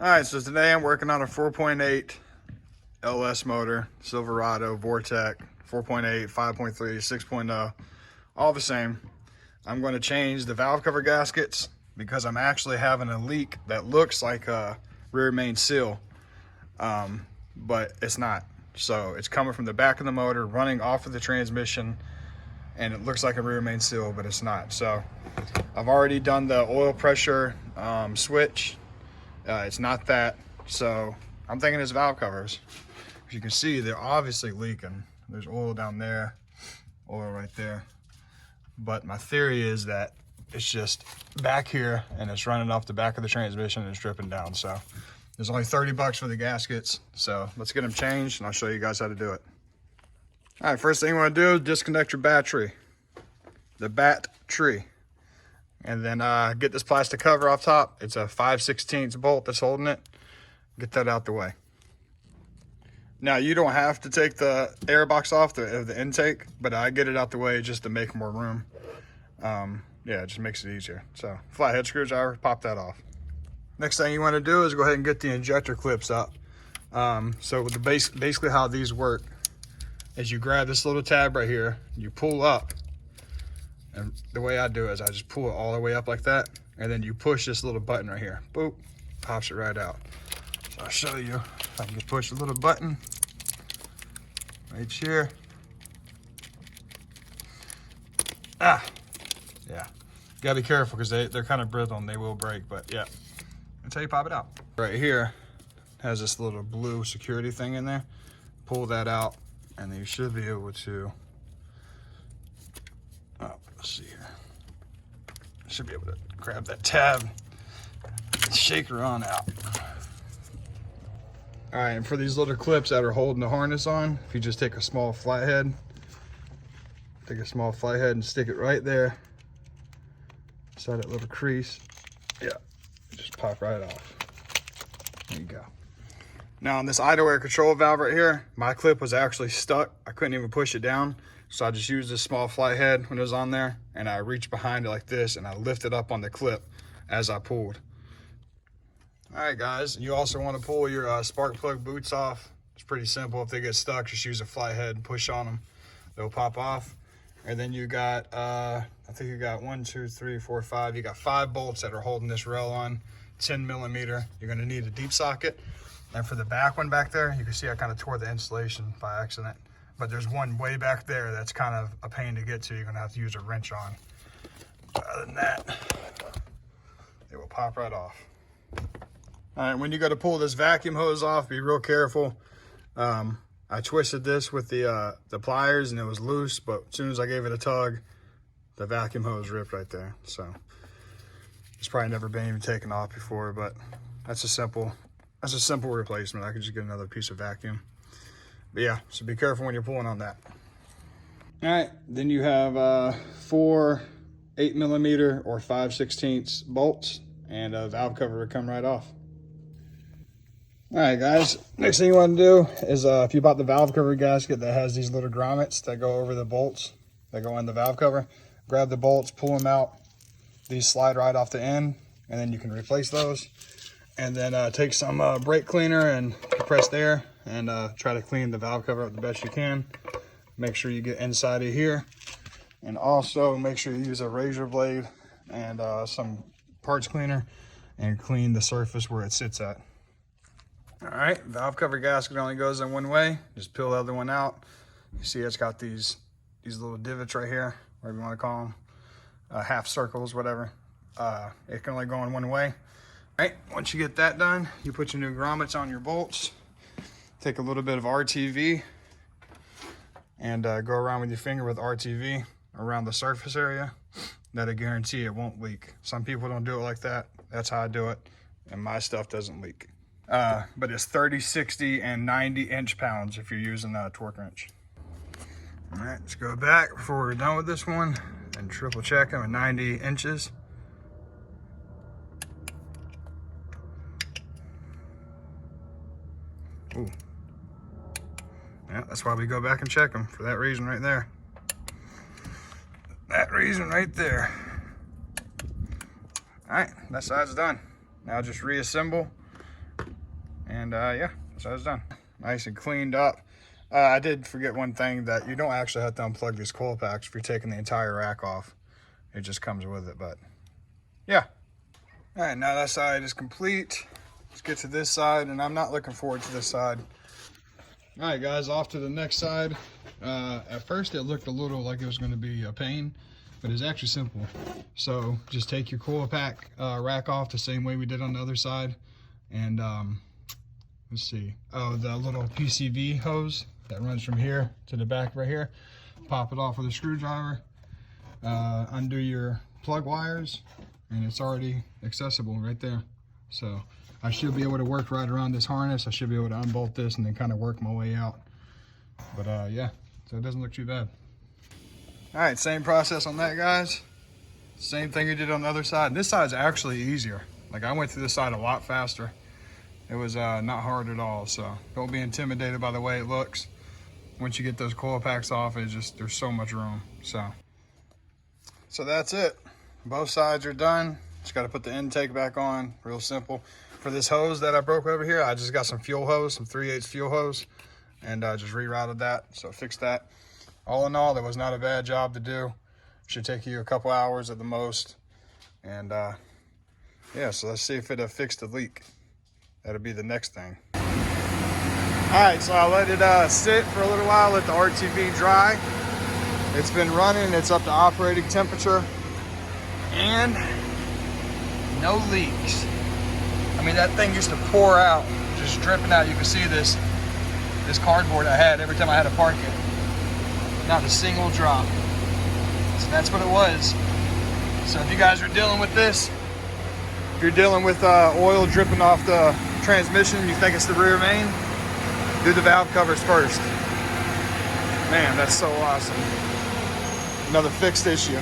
All right, so today I'm working on a 4.8 LS motor, Silverado, vortec, 4.8, 5.3, 6.0, all the same. I'm going to change the valve cover gaskets because I'm actually having a leak that looks like a rear main seal, but it's not. So it's coming from the back of the motor, running off of the transmission, and it looks like a rear main seal, but it's not. So I've already done the oil pressure switch. It's not that, so I'm thinking it's valve covers. As you can see, they're obviously leaking. There's oil down there, oil right there. But my theory is that it's just back here and it's running off the back of the transmission and it's dripping down. So there's only 30 bucks for the gaskets. So let's get them changed and I'll show you guys how to do it. All right, first thing you want to do is disconnect your battery, the bat tree. And then get this plastic cover off top. It's a 5/16 bolt that's holding it. Get that out the way. Now you don't have to take the air box off the intake, but I get it out the way just to make more room. Yeah, it just makes it easier. So flathead screwdriver, pop that off. Next thing you want to do is go ahead and get the injector clips up. So with basically how these work is you grab this little tab right here, you pull up. And the way I do it is I just pull it all the way up like that, and then you push this little button right here. Boop, pops it right out. So I'll show you if I can just push the little button right here. Yeah. You gotta be careful because they're kind of brittle and they will break, but yeah. That's how you pop it out. Right here has this little blue security thing in there. Pull that out, and then you should be able to, let's see here. Should be able to grab that tab, shake her on out. All right, and for these little clips that are holding the harness on, if you just take a small flathead, and stick it right there, inside that little crease. Yeah, just pop right off. There you go. Now on this idle air control valve right here, my clip was actually stuck. I couldn't even push it down. So I just used this small flathead when it was on there, and I reached behind it like this, and I lifted up on the clip as I pulled. All right, guys, you also want to pull your spark plug boots off. It's pretty simple. If they get stuck, just use a flathead and push on them. They'll pop off. And then you got, I think you got 1, 2, 3, 4, 5. You got 5 bolts that are holding this rail on, 10 millimeter. You're gonna need a deep socket. And for the back one back there, you can see I kind of tore the insulation by accident. But there's one way back there that's kind of a pain to get to. You're gonna have to use a wrench on. But other than that, it will pop right off. All right, when you go to pull this vacuum hose off, be real careful. I twisted this with the pliers and it was loose, but as soon as I gave it a tug, the vacuum hose ripped right there. So it's probably never been even taken off before, but that's a simple replacement. I could just get another piece of vacuum. But yeah, so be careful when you're pulling on that. All right, then you have 4 8 millimeter or 5/16 bolts, and a valve cover will come right off. All right, guys, next thing you want to do is if you bought the valve cover gasket that has these little grommets that go over the bolts that go in the valve cover, grab the bolts, pull them out. These slide right off the end, and then you can replace those. And then take some brake cleaner and compressed air and try to clean the valve cover up the best you can. Make sure you get inside of here, and also make sure you use a razor blade and some parts cleaner and clean the surface where it sits at. All right, valve cover gasket only goes in one way. Just peel the other one out. You see it's got these little divots right here, whatever you want to call them, half circles, whatever. It can only go in one way. All right, once you get that done, you put your new grommets on your bolts. Take a little bit of RTV and go around with your finger with RTV around the surface area. That'll guarantee it won't leak. Some people don't do it like that. That's how I do it, and my stuff doesn't leak. But it's 30, 60, and 90 inch-pounds if you're using a torque wrench. All right, let's go back before we're done with this one and triple check them at 90 inches. Ooh. Yeah, that's why we go back and check them, for that reason right there. That reason right there. All right, that side's done. Now just reassemble And yeah, so it's done. Nice and cleaned up. I did forget one thing, that you don't actually have to unplug these coil packs if you're taking the entire rack off. It just comes with it, but yeah. All right, now that side is complete. Let's get to this side, and I'm not looking forward to this side. All right, guys, off to the next side. At first, it looked a little like it was going to be a pain, but it's actually simple. So just take your coil pack rack off the same way we did on the other side. And let's see. Oh, the little PCV hose that runs from here to the back right here. Pop it off with a screwdriver. Undo your plug wires, and it's already accessible right there. So I should be able to work right around this harness. I should be able to unbolt this and then kind of work my way out. But yeah, so it doesn't look too bad. All right, same process on that, guys. Same thing you did on the other side. This side's actually easier. Like, I went through this side a lot faster. It was not hard at all, so don't be intimidated by the way it looks. Once you get those coil packs off, it's just, there's so much room. So that's it. Both sides are done. Just got to put the intake back on. Real simple. For this hose that I broke over here, I just got some fuel hose, some 3/8 fuel hose, and just rerouted that. So fixed that. All in all, that was not a bad job to do. Should take you a couple hours at the most. And yeah, so let's see if it fixed the leak. That'll be the next thing. All right, so I let it sit for a little while, let the RTV dry. It's been running, it's up to operating temperature, and no leaks. I mean, that thing used to pour out, just dripping out. You can see this cardboard I had every time I had to park it. Not a single drop. So that's what it was. So if you guys are dealing with this, if you're dealing with oil dripping off the transmission, you think it's the rear main, do the valve covers first. Man, that's so awesome. Another fixed issue.